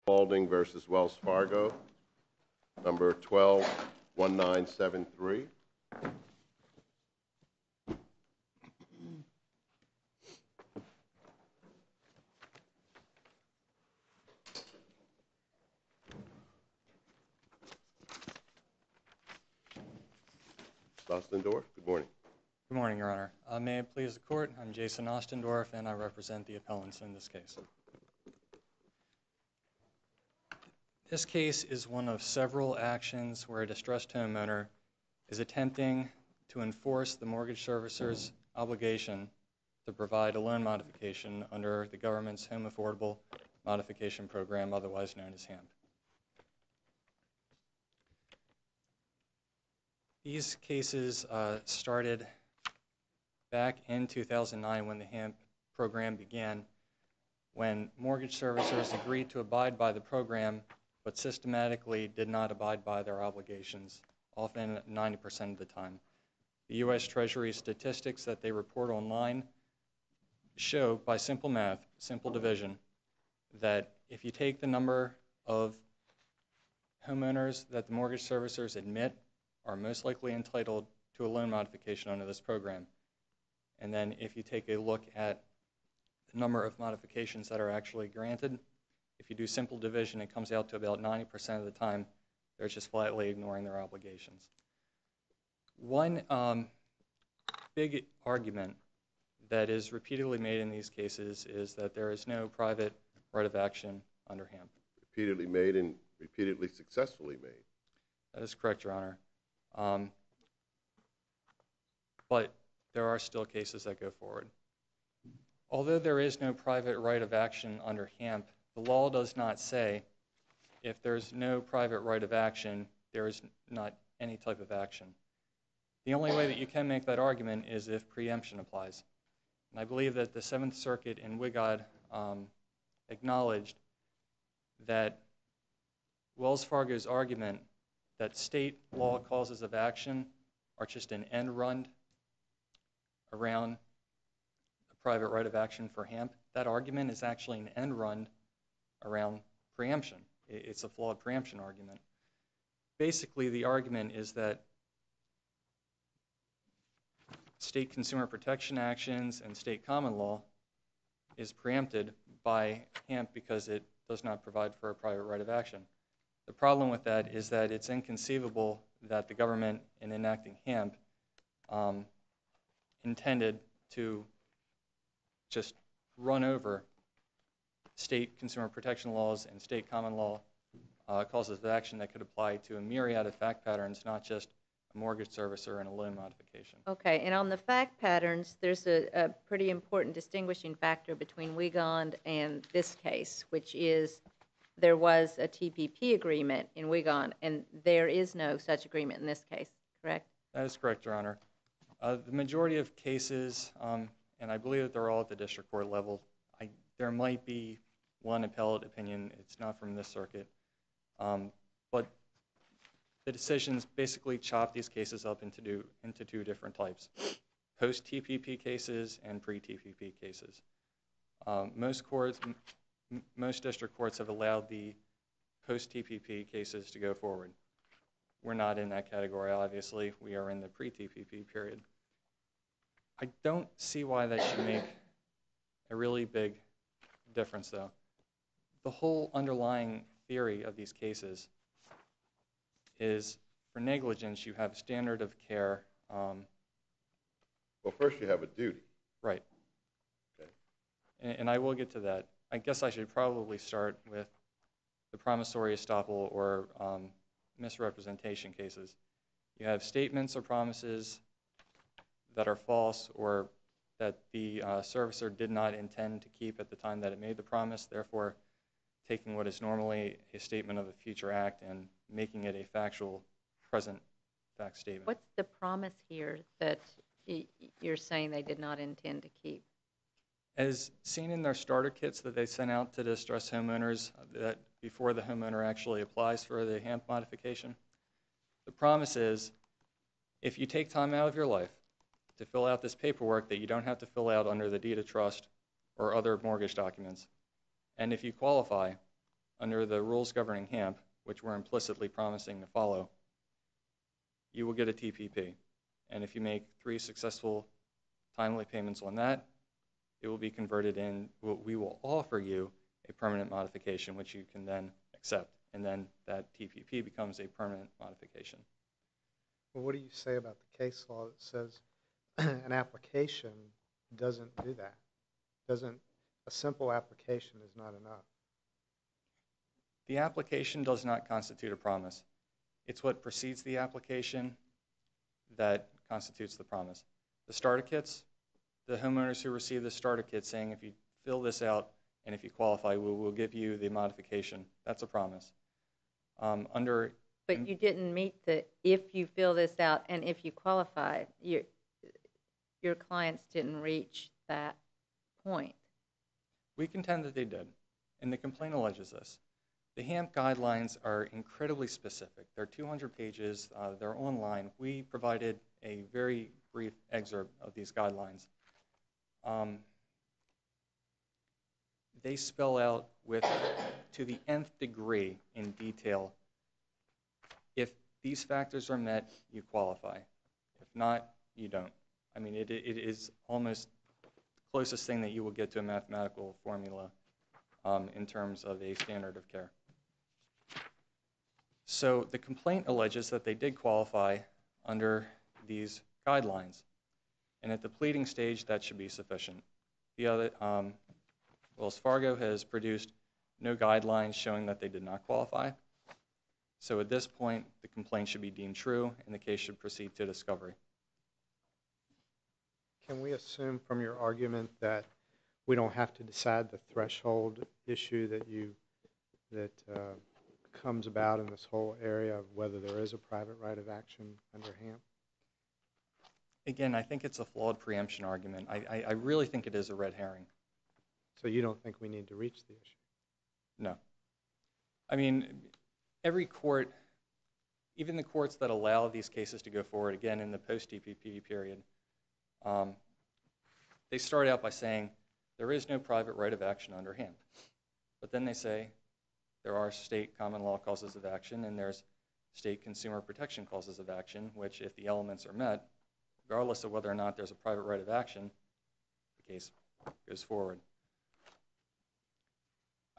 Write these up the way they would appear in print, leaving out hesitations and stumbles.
Spaulding versus Wells Fargo, number 121973. Ostendorf, good morning. Good morning, Your Honor. May it please the Court, I'm Jason Ostendorf, and I represent the appellants in this case. This case is one of several actions where a distressed homeowner is attempting to enforce the mortgage servicer's obligation to provide a loan modification under the government's Home Affordable Modification Program, otherwise known as HAMP. These cases started back in 2009 when the HAMP program began, when mortgage servicers agreed to abide by the program but systematically did not abide by their obligations, often 90% of the time. The U.S. Treasury statistics that they report online show, by simple math, simple division, that if you take the number of homeowners that the mortgage servicers admit are most likely entitled to a loan modification under this program, and then if you take a look at the number of modifications that are actually granted, if you do simple division, it comes out to about 90% of the time they're just flatly ignoring their obligations. One big argument that is repeatedly made in these cases is that there is no private right of action under HAMP. Repeatedly made and repeatedly successfully made. That is correct, Your Honor. But there are still cases that go forward. Although there is no private right of action under HAMP, the law does not say if there's no private right of action, there is not any type of action. The only way that you can make that argument is if preemption applies. And I believe that the Seventh Circuit in Wigod acknowledged that Wells Fargo's argument that state law causes of action are just an end run around the private right of action for HAMP. That argument is actually an end run around preemption. It's a flawed preemption argument. Basically, the argument is that state consumer protection actions and state common law is preempted by HAMP because it does not provide for a private right of action. The problem with that is that it's inconceivable that the government, in enacting HAMP, intended to just run over state consumer protection laws and state common law causes of action that could apply to a myriad of fact patterns, not just a mortgage servicer and a loan modification. Okay, and on the fact patterns, there's a pretty important distinguishing factor between Wigand and this case, which is there was a TPP agreement in Wigand, and there is no such agreement in this case, correct? That is correct, Your Honor. The majority of cases, and I believe that they're all at the district court level, there might be one appellate opinion. It's not from this circuit. But the decisions basically chop these cases up into two different types: post-TPP cases and pre-TPP cases. Most district courts have allowed the post-TPP cases to go forward. We're not in that category, obviously. We are in the pre-TPP period. I don't see why that should make a really big difference, though. The whole underlying theory of these cases is, for negligence, you have standard of care. Well, first you have a duty. Right. Okay. And I will get to that. I guess I should probably start with the promissory estoppel or misrepresentation cases. You have statements or promises that are false or that the servicer did not intend to keep at the time that it made the promise, therefore taking what is normally a statement of a future act and making it a factual present fact statement. What's the promise here that you're saying they did not intend to keep? As seen in their starter kits that they sent out to distressed homeowners that before the homeowner actually applies for the HAMP modification, the promise is if you take time out of your life to fill out this paperwork that you don't have to fill out under the deed of trust or other mortgage documents, and if you qualify, under the rules governing HAMP, which we're implicitly promising to follow, you will get a TPP. And if you make 3 successful timely payments on that, it will be converted in, we will offer you a permanent modification, which you can then accept. And then that TPP becomes a permanent modification. Well, what do you say about the case law that says an application doesn't do that? A simple application is not enough. The application does not constitute a promise. It's what precedes the application that constitutes the promise. The starter kits, the homeowners who receive the starter kit saying, if you fill this out and if you qualify, we'll give you the modification. That's a promise. But you didn't meet the if you fill this out and if you qualify. Your clients didn't reach that point. We contend that they did, and the complaint alleges this. The HAMP guidelines are incredibly specific. They're 200 pages. They're online. We provided a very brief excerpt of these guidelines. They spell out to the nth degree in detail, if these factors are met, you qualify. If not, you don't. I mean, it is almost the closest thing that you will get to a mathematical formula in terms of a standard of care. So the complaint alleges that they did qualify under these guidelines. And at the pleading stage, that should be sufficient. Wells Fargo has produced no guidelines showing that they did not qualify. So at this point, the complaint should be deemed true, and the case should proceed to discovery. Can we assume from your argument that we don't have to decide the threshold issue that comes about in this whole area of whether there is a private right of action under HAMP? Again, I think it's a flawed preemption argument. I really think it is a red herring. So you don't think we need to reach the issue? No. I mean, every court, even the courts that allow these cases to go forward, again, in the post-DPP period, they start out by saying there is no private right of action under HAMP. But then they say there are state common law causes of action and there's state consumer protection causes of action, which if the elements are met, regardless of whether or not there's a private right of action, the case goes forward.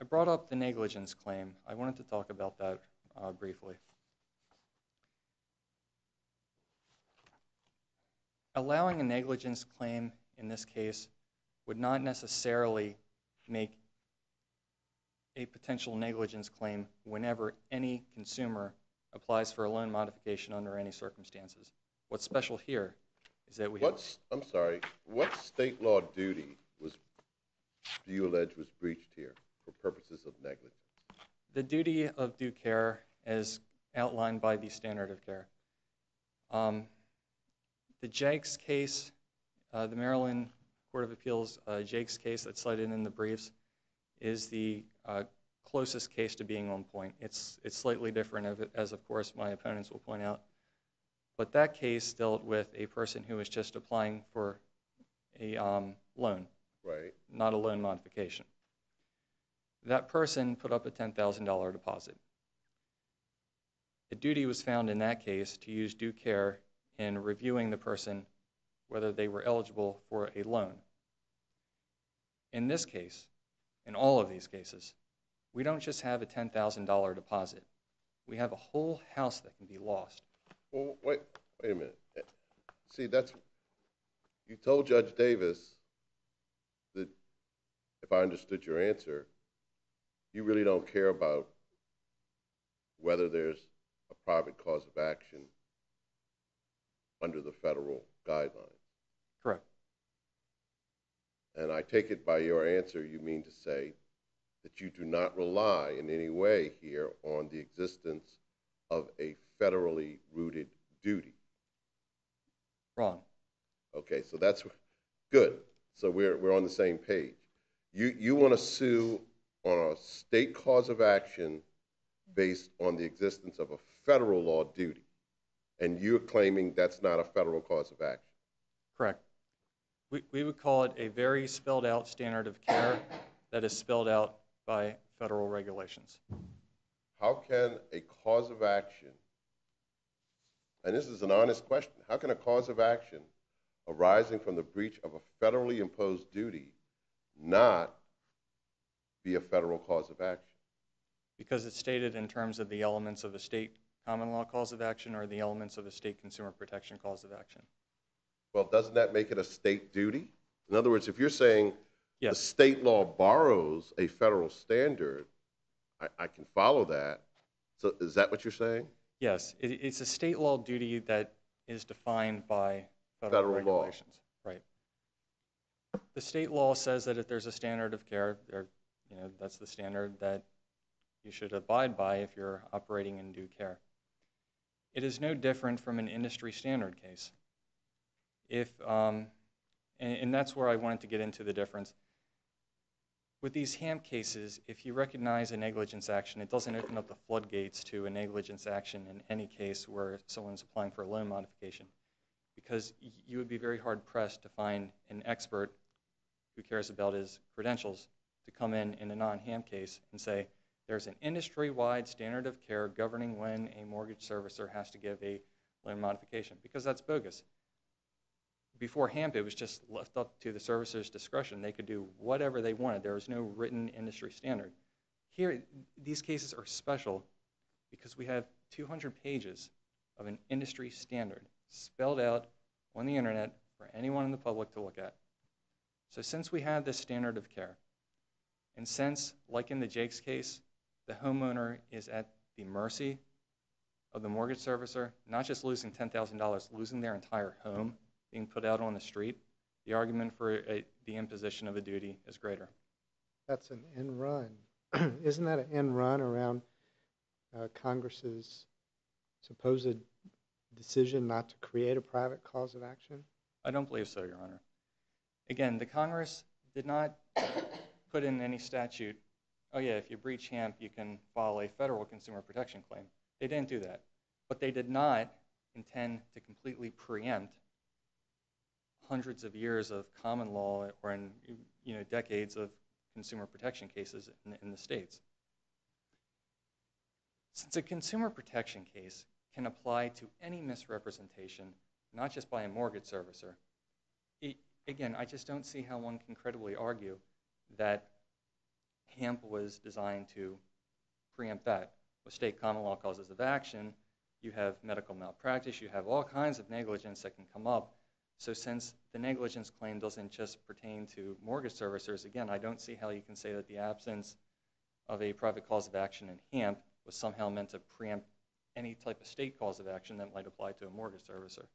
I brought up the negligence claim. I wanted to talk about that briefly. Allowing a negligence claim in this case would not necessarily make a potential negligence claim whenever any consumer applies for a loan modification under any circumstances. What's special here is that we I'm sorry, what state law duty do you allege was breached here for purposes of negligence? The duty of due care as outlined by the standard of care. The Jakes case, the Maryland Court of Appeals Jakes case that's cited in the briefs is the closest case to being on point. It's slightly different, as of course my opponents will point out. But that case dealt with a person who was just applying for a loan, Right. not a loan modification. That person put up a $10,000 deposit. A duty was found in that case to use due care in reviewing the person whether they were eligible for a loan. In this case, in all of these cases, we don't just have a $10,000 deposit. We have a whole house that can be lost. Well, wait a minute. See, you told Judge Davis that, if I understood your answer, you really don't care about whether there's a private cause of action under the federal guidelines. Correct. And I take it by your answer, you mean to say that you do not rely in any way here on the existence of a federally rooted duty. Wrong. Okay, so that's good. So we're on the same page. You want to sue on a state cause of action based on the existence of a federal law duty, and you're claiming that's not a federal cause of action. Correct. We would call it a very spelled out standard of care that is spelled out by federal regulations. How can a cause of action, and this is an honest question, how can a cause of action arising from the breach of a federally imposed duty not be a federal cause of action? Because it's stated in terms of the elements of a state common law cause of action or the elements of a state consumer protection cause of action. Well, doesn't that make it a state duty? In other words, if you're saying the Yes. state law borrows a federal standard, I can follow that. So is that what you're saying? Yes, it's a state law duty that is defined by federal Federal law. regulations. Right. The state law says that if there's a standard of care, that's the standard that you should abide by if you're operating in due care. It is no different from an industry standard case. And that's where I wanted to get into the difference. With these HAMP cases, if you recognize a negligence action, it doesn't open up the floodgates to a negligence action in any case where someone's applying for a loan modification, because you would be very hard-pressed to find an expert who cares about his credentials to come in a non-HAMP case and say, there's an industry-wide standard of care governing when a mortgage servicer has to give a loan modification, because that's bogus. Before HAMP, it was just left up to the servicer's discretion. They could do whatever they wanted. There was no written industry standard. Here, these cases are special because we have 200 pages of an industry standard spelled out on the internet for anyone in the public to look at. So since we have this standard of care, and since, like in the Jakes case, the homeowner is at the mercy of the mortgage servicer, not just losing $10,000, losing their entire home, being put out on the street, the argument for the imposition of a duty is greater. That's an end run. Isn't that an end run around Congress's supposed decision not to create a private cause of action? I don't believe so, Your Honor. Again, the Congress did not put in any statute, oh yeah, if you breach HAMP, you can file a federal consumer protection claim. They didn't do that. But they did not intend to completely preempt hundreds of years of common law or decades of consumer protection cases in the states. Since a consumer protection case can apply to any misrepresentation, not just by a mortgage servicer, again, I just don't see how one can credibly argue that HAMP was designed to preempt that. With state common law causes of action, you have medical malpractice, you have all kinds of negligence that can come up. So since the negligence claim doesn't just pertain to mortgage servicers, again, I don't see how you can say that the absence of a private cause of action in HAMP was somehow meant to preempt any type of state cause of action that might apply to a mortgage servicer.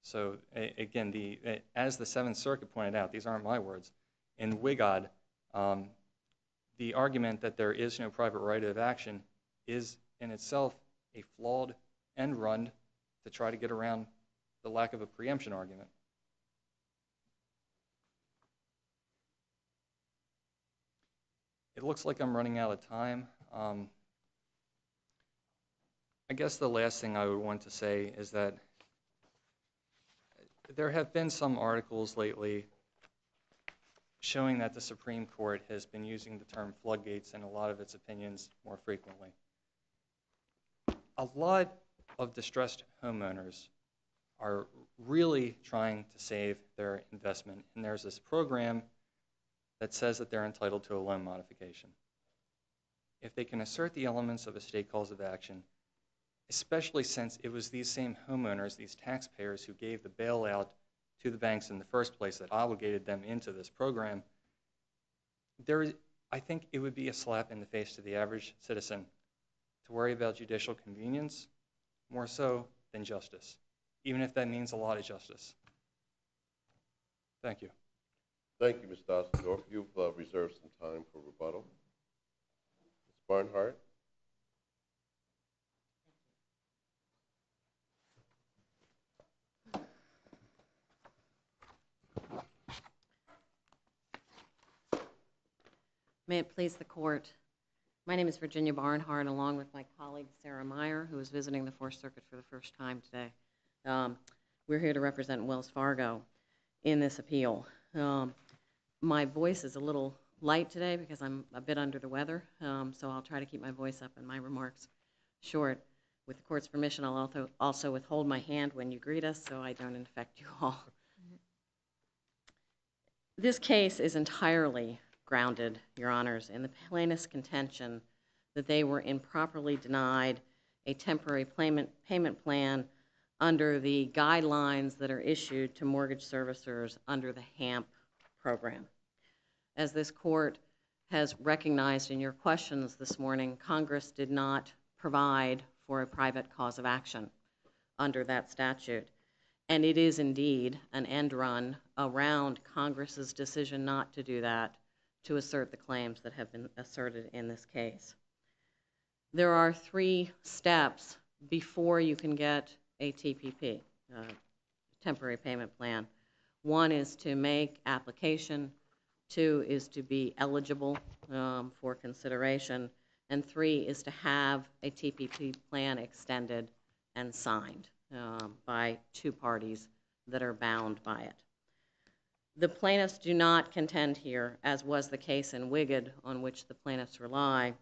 So again, as the Seventh Circuit pointed out, these aren't my words, in Wigod, the argument that there is no private right of action is in itself a flawed end run to try to get around the lack of a preemption argument. It looks like I'm running out of time. I guess the last thing I would want to say is that there have been some articles lately showing that the Supreme Court has been using the term floodgates in a lot of its opinions more frequently. A lot of distressed homeowners are really trying to save their investment, and there's this program that says that they're entitled to a loan modification. If they can assert the elements of a state cause of action, especially since it was these same homeowners, these taxpayers, who gave the bailout to the banks in the first place that obligated them into this program, I think it would be a slap in the face to the average citizen to worry about judicial convenience more so than justice, even if that means a lot of justice. Thank you. Thank you, Mr. Ossendorf. You've reserved some time for rebuttal. Ms. Barnhart. May it please the Court. My name is Virginia Barnhart, along with my colleague Sarah Meyer, who is visiting the Fourth Circuit for the first time today. We're here to represent Wells Fargo in this appeal. My voice is a little light today because I'm a bit under the weather, so I'll try to keep my voice up and my remarks short. With the court's permission, I'll also withhold my hand when you greet us so I don't infect you all. This case is entirely grounded, Your Honors, in the plaintiff's contention that they were improperly denied a temporary payment plan under the guidelines that are issued to mortgage servicers under the HAMP program. As this court has recognized in your questions this morning, Congress did not provide for a private cause of action under that statute. And it is indeed an end run around Congress's decision not to do that to assert the claims that have been asserted in this case. There are 3 steps before you can get a TPP, temporary payment plan. 1 is to make application, 2 is to be eligible for consideration, and 3 is to have a TPP plan extended and signed by 2 parties that are bound by it. The plaintiffs do not contend here, as was the case in Wigod, on which the plaintiffs rely,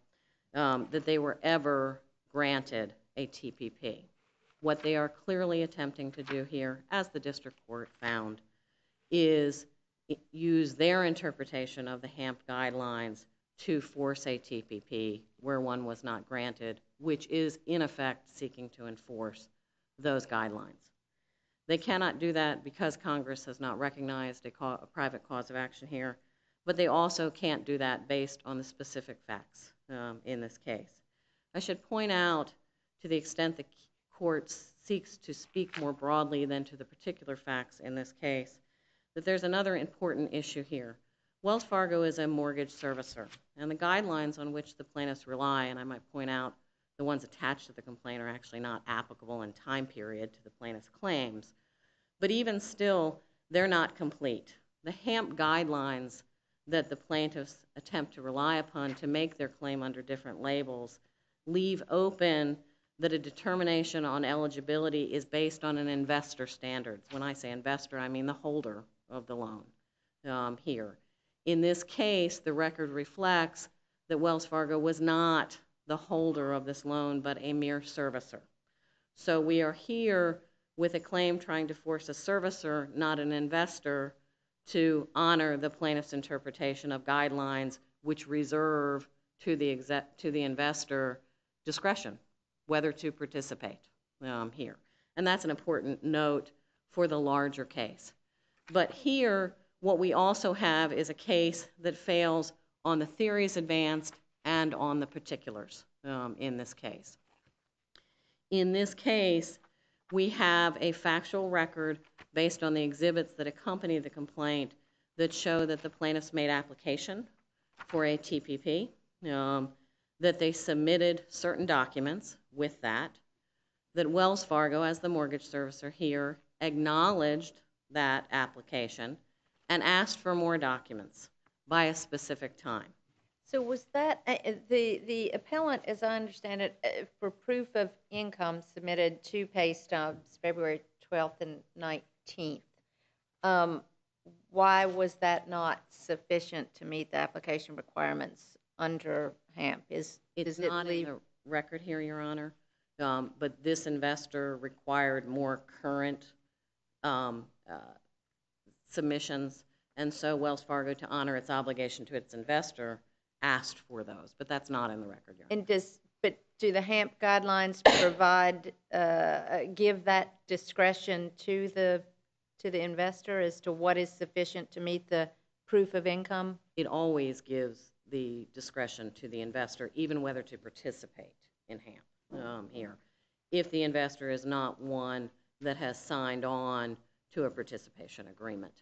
that they were ever granted a TPP. What they are clearly attempting to do here, as the district court found, is use their interpretation of the HAMP guidelines to force a TPP where one was not granted, which is in effect seeking to enforce those guidelines. They cannot do that because Congress has not recognized a private cause of action here, but they also can't do that based on the specific facts in this case. I should point out, to the extent the court seeks to speak more broadly than to the particular facts in this case, that there's another important issue here. Wells Fargo is a mortgage servicer, and the guidelines on which the plaintiffs rely, and I might point out the ones attached to the complaint are actually not applicable in time period to the plaintiff's claims, but even still, they're not complete. The HAMP guidelines that the plaintiffs attempt to rely upon to make their claim under different labels leave open that a determination on eligibility is based on an investor standards. When I say investor, I mean the holder of the loan here. In this case, the record reflects that Wells Fargo was not the holder of this loan, but a mere servicer. So we are here with a claim trying to force a servicer, not an investor, to honor the plaintiff's interpretation of guidelines which reserve to the investor discretion whether to participate here. And that's an important note for the larger case. But here, what we also have is a case that fails on the theories advanced and on the particulars in this case. In this case, we have a factual record based on the exhibits that accompany the complaint that show that the plaintiffs made application for a TPP, that they submitted certain documents with that Wells Fargo, as the mortgage servicer here, acknowledged that application and asked for more documents by a specific time. So was that, the appellant, as I understand it, for proof of income submitted 2 pay stubs, February 12th and 19th. Why was that not sufficient to meet the application requirements under HAMP? It's not in the record here, Your Honor, but this investor required more current submissions, and so Wells Fargo, to honor its obligation to its investor, asked for those, but that's not in the record, Your Honor. And do the HAMP guidelines provide, give that discretion to the investor as to what is sufficient to meet the proof of income? It always gives the discretion to the investor, even whether to participate in HAMP here, if the investor is not one that has signed on to a participation agreement.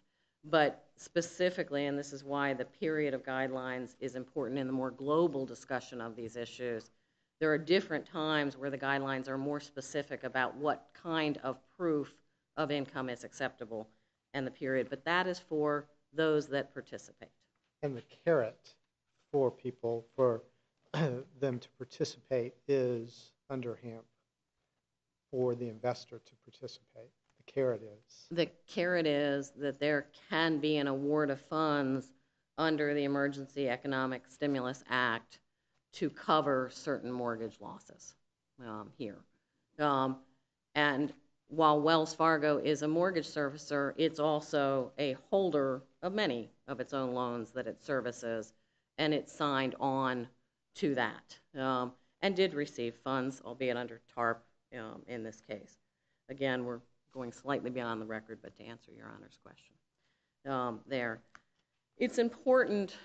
But specifically, and this is why the period of guidelines is important in the more global discussion of these issues, there are different times where the guidelines are more specific about what kind of proof of income is acceptable and the period, but that is for those that participate. And the carrot for people, for them to participate, is under HAMP for the investor to participate. The carrot is? The carrot is that there can be an award of funds under the Emergency Economic Stimulus Act to cover certain mortgage losses here. And while Wells Fargo is a mortgage servicer, it's also a holder of many of its own loans that it services, and it signed on to that and did receive funds, albeit under TARP in this case. Again, we're going slightly beyond the record, but to answer Your Honor's question there. It's important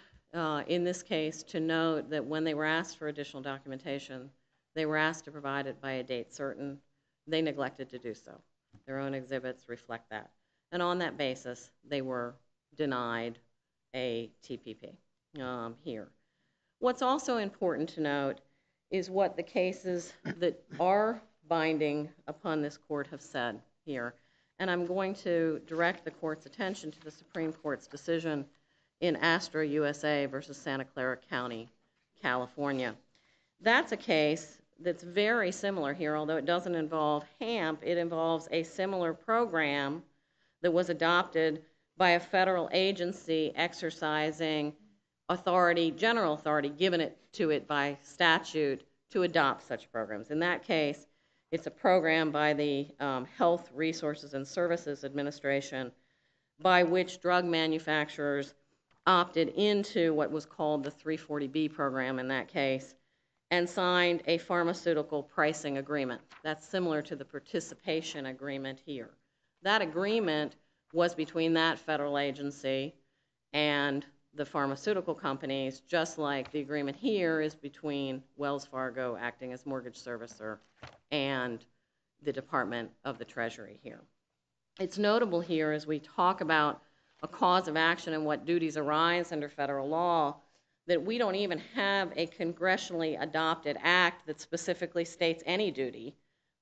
in this case to note that when they were asked for additional documentation, they were asked to provide it by a date certain. They neglected to do so. Their own exhibits reflect that. And on that basis, they were denied a TPP here. What's also important to note is what the cases that are binding upon this court have said here. And I'm going to direct the court's attention to the Supreme Court's decision in Astra USA versus Santa Clara County, California. That's a case that's very similar here, although it doesn't involve HAMP. It involves a similar program that was adopted by a federal agency exercising authority, general authority, given it to it by statute to adopt such programs. In that case, it's a program by the Health Resources and Services Administration by which drug manufacturers opted into what was called the 340B program in that case and signed a pharmaceutical pricing agreement. That's similar to the participation agreement here. That agreement was between that federal agency and the pharmaceutical companies, just like the agreement here is between Wells Fargo acting as mortgage servicer and the Department of the Treasury here. It's notable here as we talk about a cause of action and what duties arise under federal law that we don't even have a congressionally adopted act that specifically states any duty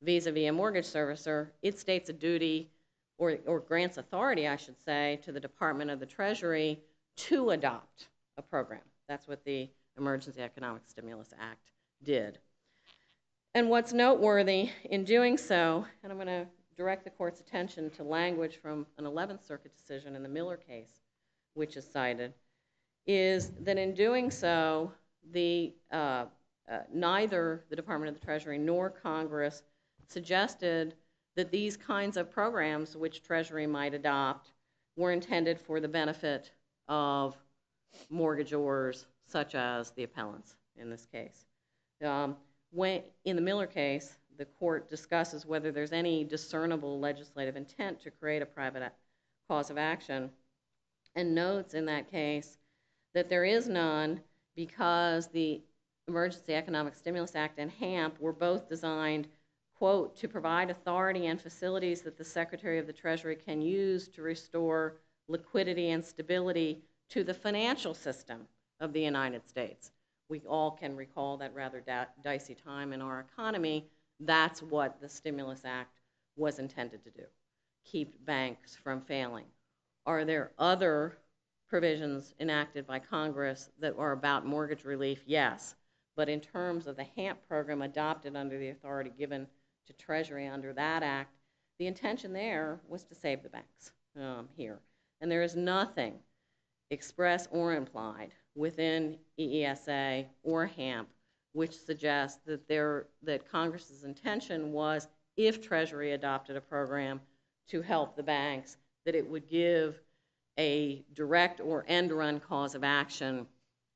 vis-a-vis a mortgage servicer. It states a duty or grants authority, I should say, to the Department of the Treasury to adopt a program. That's what the Emergency Economic Stimulus Act did. And what's noteworthy in doing so, and I'm going to direct the court's attention to language from an 11th Circuit decision in the Miller case, which is cited, is that in doing so, neither the Department of the Treasury nor Congress suggested that these kinds of programs which Treasury might adopt were intended for the benefit of mortgagors such as the appellants in this case. In the Miller case, the court discusses whether there's any discernible legislative intent to create a private cause of action and notes in that case that there is none because the Emergency Economic Stimulus Act and HAMP were both designed, quote, to provide authority and facilities that the Secretary of the Treasury can use to restore liquidity and stability to the financial system of the United States. We all can recall that rather dicey time in our economy. That's what the Stimulus Act was intended to do, keep banks from failing. Are there other provisions enacted by Congress that are about mortgage relief? Yes. But in terms of the HAMP program adopted under the authority given to Treasury under that act, the intention there was to save the banks here. And there is nothing express or implied within EESA or HAMP which suggests that Congress's intention was, if Treasury adopted a program to help the banks, that it would give a direct or end-run cause of action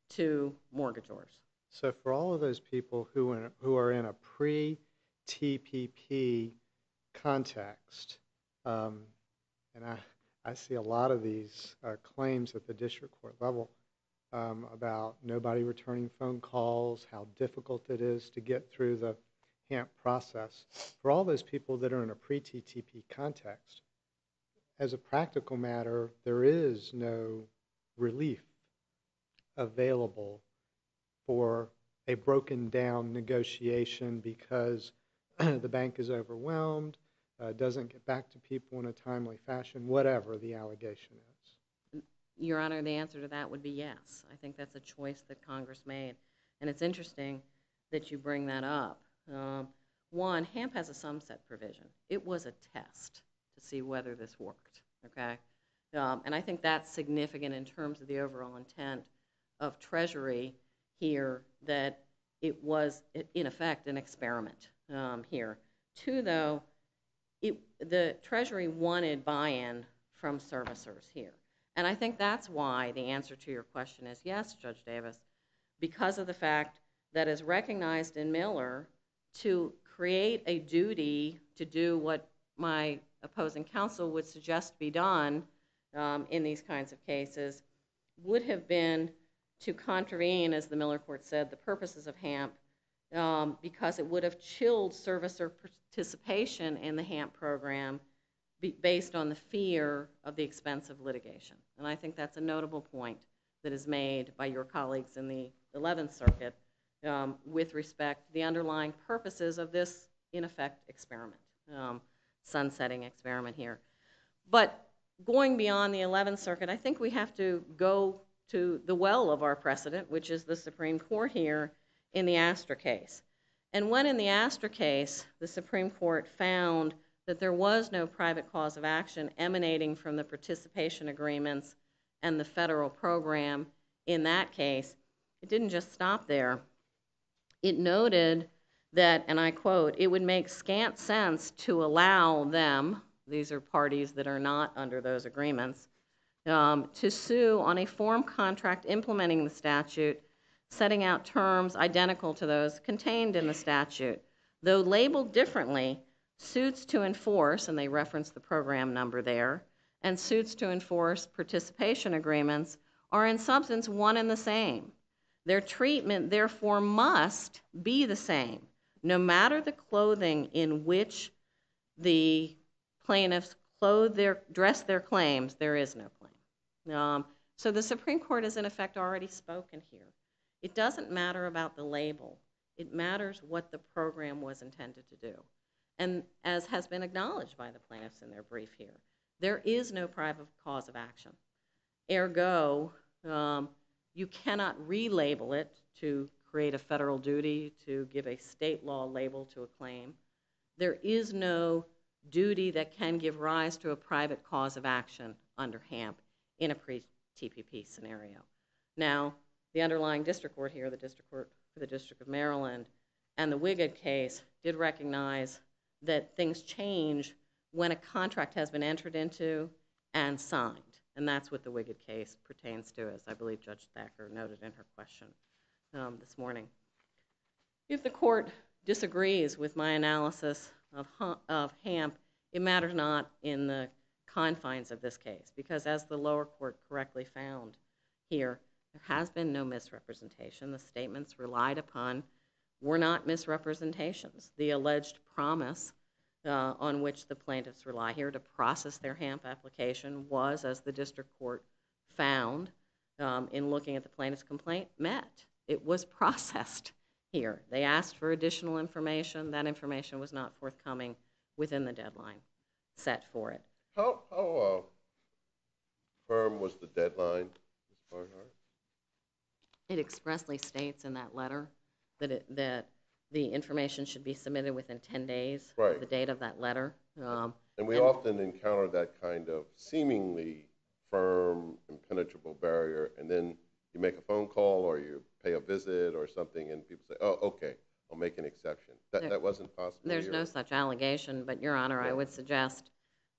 to mortgagors. So for all of those people who are in a pre-TPP context, and I see a lot of these claims at the district court level about nobody returning phone calls, how difficult it is to get through the HAMP process. For all those people that are in a pre-TPP context, as a practical matter, there is no relief available for a broken down negotiation because the bank is overwhelmed, doesn't get back to people in a timely fashion, whatever the allegation is. Your Honor, the answer to that would be yes. I think that's a choice that Congress made. And it's interesting that you bring that up. One, HAMP has a sunset provision. It was a test to see whether this worked, okay? And I think that's significant in terms of the overall intent of Treasury here, that it was, in effect, an experiment here. Two, though, the Treasury wanted buy-in from servicers here. And I think that's why the answer to your question is yes, Judge Davis, because of the fact that is recognized in Miller to create a duty to do what my opposing counsel would suggest be done in these kinds of cases would have been to contravene, as the Miller court said, the purposes of HAMP because it would have chilled servicer participation in the HAMP program based on the fear of the expense of litigation. And I think that's a notable point that is made by your colleagues in the 11th Circuit with respect to the underlying purposes of this, in effect, experiment, sunsetting experiment here. But going beyond the 11th Circuit, I think we have to go to the well of our precedent, which is the Supreme Court here in the Astor case. And when in the Astor case, the Supreme Court found that there was no private cause of action emanating from the participation agreements and the federal program in that case, it didn't just stop there. It noted that, and I quote, it would make scant sense to allow them, these are parties that are not under those agreements, to sue on a form contract implementing the statute, setting out terms identical to those contained in the statute. Though labeled differently, suits to enforce, and they reference the program number there, and suits to enforce participation agreements are in substance one and the same. Their treatment, therefore, must be the same. No matter the clothing in which the plaintiffs dress their claims, there is no claim. So the Supreme Court has, in effect, already spoken here. It doesn't matter about the label. It matters what the program was intended to do. And as has been acknowledged by the plaintiffs in their brief here, there is no private cause of action. Ergo, you cannot relabel it to create a federal duty to give a state law label to a claim. There is no duty that can give rise to a private cause of action under HAMP in a pre-TPP scenario. Now, the underlying district court here, the district court for the District of Maryland, and the Wiggett case did recognize that things change when a contract has been entered into and signed. And that's what the Wiggett case pertains to, as I believe Judge Thacker noted in her question this morning. If the court disagrees with my analysis of HAMP, it matters not in the confines of this case, because as the lower court correctly found here, there has been no misrepresentation. The statements relied upon were not misrepresentations. The alleged promise on which the plaintiffs rely here to process their HAMP application was, as the district court found in looking at the plaintiff's complaint, met. It was processed here. They asked for additional information. That information was not forthcoming within the deadline set for it. How firm was the deadline, Ms. Barnhart? It expressly states in that letter that the information should be submitted within 10 days Right. of the date of that letter. And we often encounter that kind of seemingly firm, impenetrable barrier, and then you make a phone call or you pay a visit or something, and people say, oh, okay, I'll make an exception. That wasn't possible There's here? no such allegation, but, Your Honor, I would suggest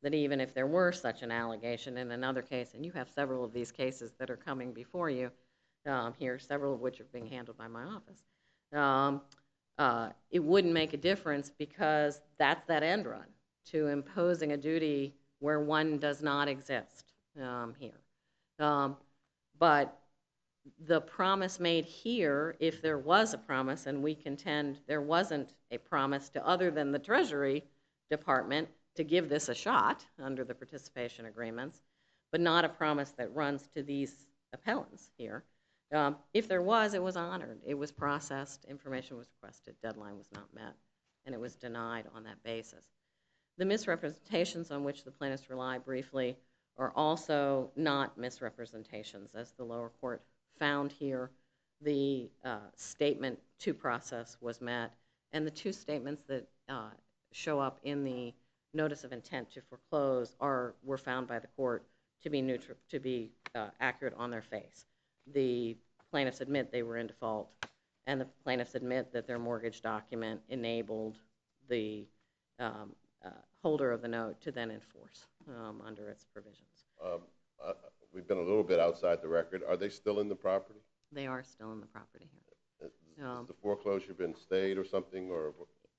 that even if there were such an allegation in another case, and you have several of these cases that are coming before you here, several of which are being handled by my office, it wouldn't make a difference because that's that end run to imposing a duty where one does not exist here. But the promise made here, if there was a promise, and we contend there wasn't a promise to other than the Treasury Department to give this a shot under the participation agreements, but not a promise that runs to these appellants here. If there was, it was honored. It was processed. Information was requested. Deadline was not met, and it was denied on that basis. The misrepresentations on which the plaintiffs rely briefly are also not misrepresentations, as the lower court found here. The statement to process was met, and the two statements that show up in the notice of intent to foreclose were found by the court to be neutral, to be accurate on their face. The plaintiffs admit they were in default, and the plaintiffs admit that their mortgage document enabled the holder of the note to then enforce under its provisions. We've been a little bit outside the record. Are they still in the property? They are still in the property here. Has the foreclosure been stayed or something? Or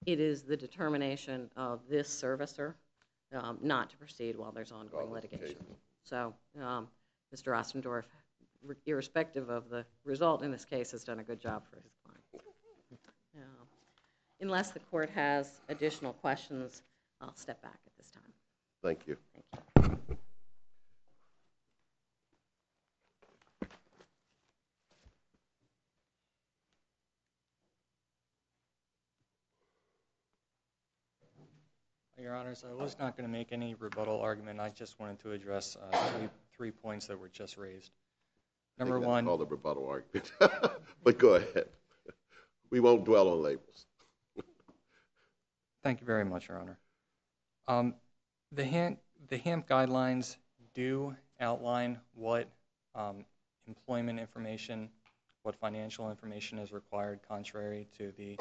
It is the determination of this servicer not to proceed while there's ongoing litigation. So Mr. Ostendorf, irrespective of the result in this case, has done a good job for his client. Unless the court has additional questions, I'll step back at this time. Thank you. Thank you. Your Honors, I was not going to make any rebuttal argument. I just wanted to address three points that were just raised. Number one. Call the rebuttal argument, but go ahead. We won't dwell on labels. Thank you very much, Your Honor. The HAMP guidelines do outline what employment information, what financial information is required, contrary to the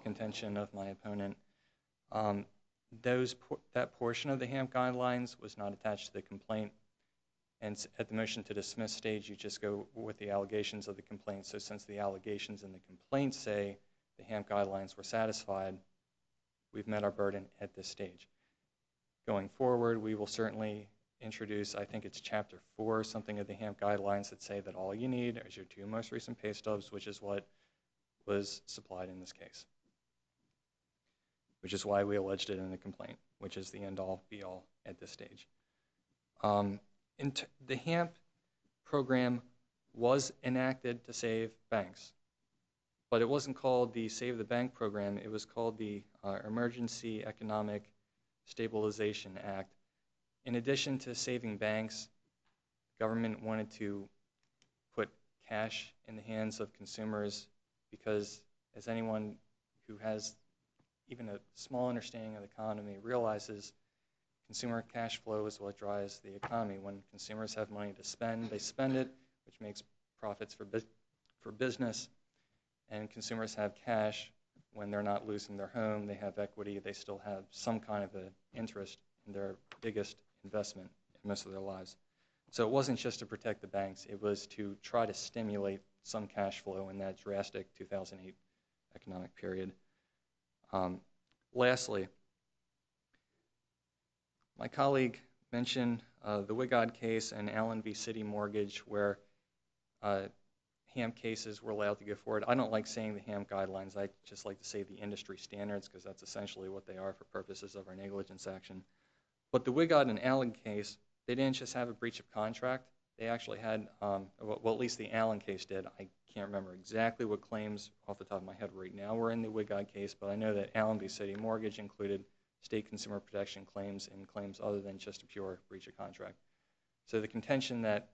contention of my opponent. That portion of the HAMP guidelines was not attached to the complaint, and at the motion to dismiss stage, you just go with the allegations of the complaint. So since the allegations in the complaint say the HAMP guidelines were satisfied, we've met our burden at this stage. Going forward, we will certainly introduce, I think it's Chapter 4, something of the HAMP guidelines that say that all you need is your 2 most recent pay stubs, which is what was supplied in this case, which is why we alleged it in the complaint, which is the end-all, be-all at this stage. The HAMP program was enacted to save banks, but it wasn't called the Save the Bank program. It was called the Emergency Economic Stabilization Act. In addition to saving banks, the government wanted to put cash in the hands of consumers because, as anyone who has even a small understanding of the economy realizes, consumer cash flow is what drives the economy. When consumers have money to spend, they spend it, which makes profits for business. And consumers have cash when they're not losing their home, they have equity, they still have some kind of an interest in their biggest investment in most of their lives. So it wasn't just to protect the banks, it was to try to stimulate some cash flow in that drastic 2008 economic period. Lastly, my colleague mentioned the Wigod case and Allen v. City Mortgage, where HAMP cases were allowed to go forward. I don't like saying the HAMP guidelines. I just like to say the industry standards, because that's essentially what they are for purposes of our negligence action. But the Wigod and Allen case, they didn't just have a breach of contract. They actually had, well, at least the Allen case did. I can't remember exactly what claims off the top of my head right now were in the Wigod case, but I know that Allen v. City Mortgage included state consumer protection claims and claims other than just a pure breach of contract. So the contention that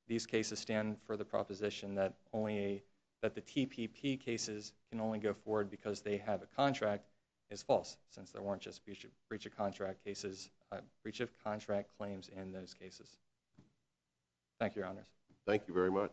these cases stand for the proposition that that the TPP cases can only go forward because they have a contract is false, since there weren't just breach of contract cases, breach of contract claims in those cases. Thank you, Your Honors. Thank you very much.